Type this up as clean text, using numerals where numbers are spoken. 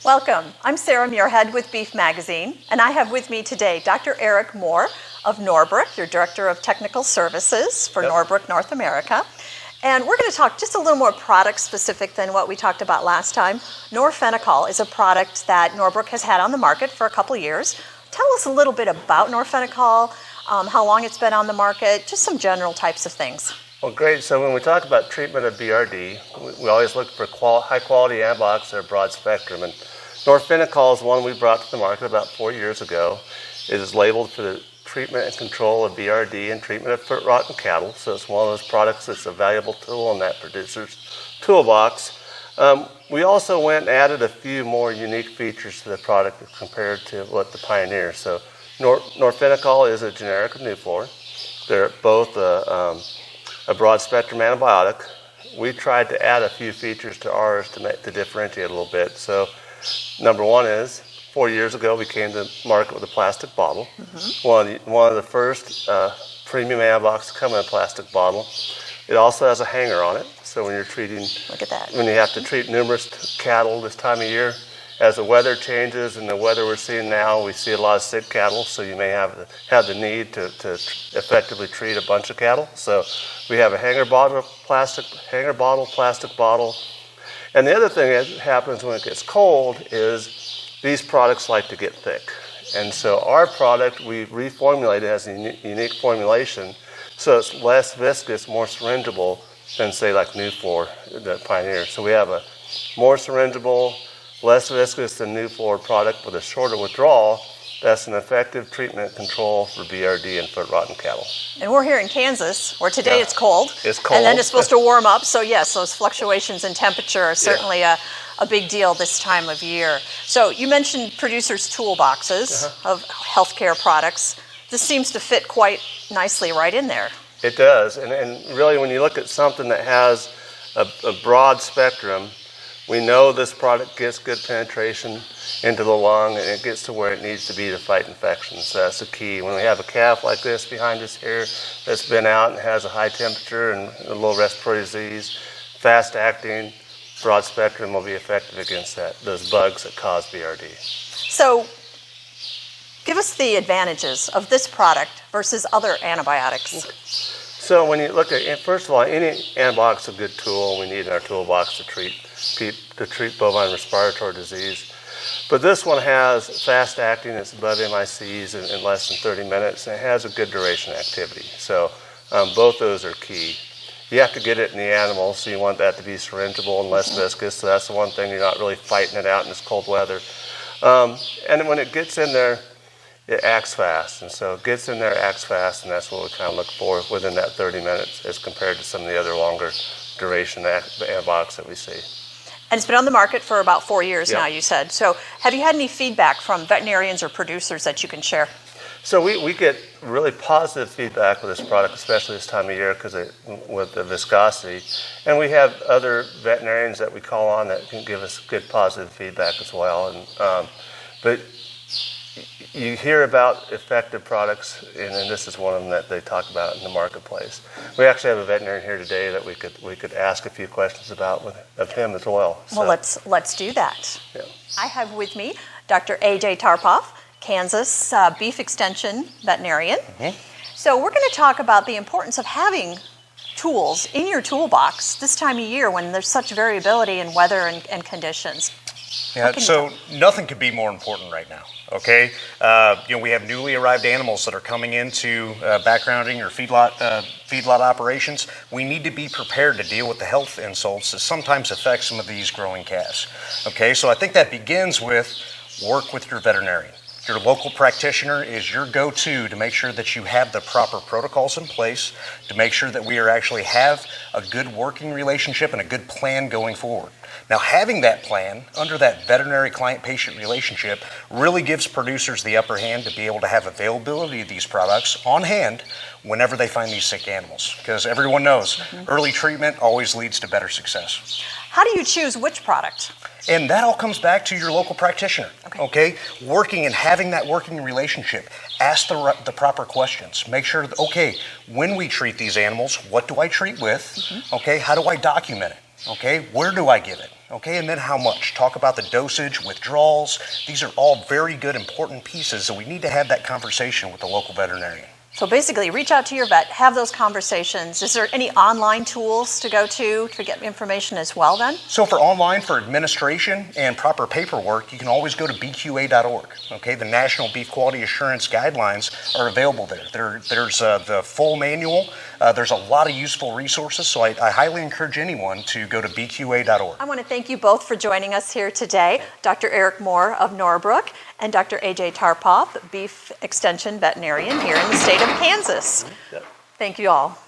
Welcome. I'm Sarah Muirhead with Beef Magazine, and I have with me today Dr. Eric Moore of Norbrook, your Director of Technical Services for Norbrook North America. And we're going to talk just a little more product specific than what we talked about last time. Norfenicol is a product that Norbrook has had on the market for a couple years. Tell us a little bit about Norfenicol, how long it's been on the market, just some general types of things. Well, great. So when we talk about treatment of BRD, we always look for high-quality antibiotics that are broad spectrum. And Norfenicol is one we brought to the market about 4 years ago. It is labeled for the treatment and control of BRD and treatment of foot rot in cattle. So it's one of those products that's a valuable tool in that producer's toolbox. We also went and added a few more unique features to the product compared to what the Pioneer. So Norfenicol is a generic of Nuflor. They're both a broad spectrum antibiotic. We tried to add a few features to ours to differentiate a little bit. So number one is 4 years ago we came to market with a plastic bottle. One of the first premium antibiotics to come in a plastic bottle. It also has a hanger on it. So when you're treating, look at that. When you have to treat numerous cattle this time of year, as the weather changes and the weather we're seeing now, we see a lot of sick cattle, so you may have the need to effectively treat a bunch of cattle. So we have a hanger bottle, plastic bottle. And the other thing that happens when it gets cold is these products like to get thick. And so our product, we reformulated, has a unique formulation, so it's less viscous, more syringeable than, say, like Nuflor, the Pioneer. So we have a more syringeable, less viscous than Nuflor product with a shorter withdrawal. That's an effective treatment control for BRD and foot rot in cattle. And we're here in Kansas, where today it's cold. It's cold. And then it's supposed to warm up. So yes, those fluctuations in temperature are certainly a big deal this time of year. So you mentioned producers' toolboxes of healthcare products. This seems to fit quite nicely right in there. It does. And really when you look at something that has a broad spectrum, we know this product gets good penetration into the lung and it gets to where it needs to be to fight infections. So that's the key. When we have a calf like this behind us here that's been out and has a high temperature and a low respiratory disease, fast acting, broad spectrum will be effective against those bugs that cause BRD. So give us the advantages of this product versus other antibiotics. So when you look at, first of all, any antibiotic's a good tool we need in our toolbox to treat bovine respiratory disease. But this one has fast acting, it's above MICs in less than 30 minutes, and it has a good duration activity. So both those are key. You have to get it in the animal, so you want that to be syringeable and less viscous, so that's the one thing, you're not really fighting it out in this cold weather. And when it gets in there, it acts fast, and so it gets in there, acts fast, and that's what we kind of look for within that 30 minutes as compared to some of the other longer duration antibiotics that we see. And it's been on the market for about 4 years now, you said. So have you had any feedback from veterinarians or producers that you can share? So we get really positive feedback with this product, especially this time of year with the viscosity. And we have other veterinarians that we call on that can give us good positive feedback as well. But you hear about effective products, and this is one of them that they talk about in the marketplace. We actually have a veterinarian here today that we could ask a few questions about of him as well. So, well, let's do that. Yeah. I have with me Dr. A.J. Tarpoff, Kansas beef extension veterinarian. So we're going to talk about the importance of having tools in your toolbox this time of year when there's such variability in weather and conditions. Yeah, so nothing could be more important right now. Okay, we have newly arrived animals that are coming into backgrounding or feedlot operations. We need to be prepared to deal with the health insults that sometimes affect some of these growing calves. Okay, so I think that begins with work with your veterinarian. Your local practitioner is your go-to to make sure that you have the proper protocols in place, to make sure that we actually have a good working relationship and a good plan going forward. Now, having that plan under that veterinary client-patient relationship really gives producers the upper hand to be able to have availability of these products on hand whenever they find these sick animals. Because everyone knows early treatment always leads to better success. How do you choose which product? And that all comes back to your local practitioner, okay? Working and having that working relationship. Ask the proper questions. Make sure, okay, when we treat these animals, what do I treat with? Okay, how do I document it? Okay, where do I give it? okay? And then how much? Talk about the dosage, withdrawals. These are all very good, important pieces, so we need to have that conversation with the local veterinarian. So basically, reach out to your vet, have those conversations. Is there any online tools to go to get information as well then? So for online, for administration and proper paperwork, you can always go to bqa.org, okay? The National Beef Quality Assurance Guidelines are available there. There's the full manual. There's a lot of useful resources, so I highly encourage anyone to go to bqa.org. I want to thank you both for joining us here today, Dr. Eric Moore of Norbrook and Dr. A.J. Tarpoff, Beef Extension Veterinarian here in the state of Kansas. Thank you all.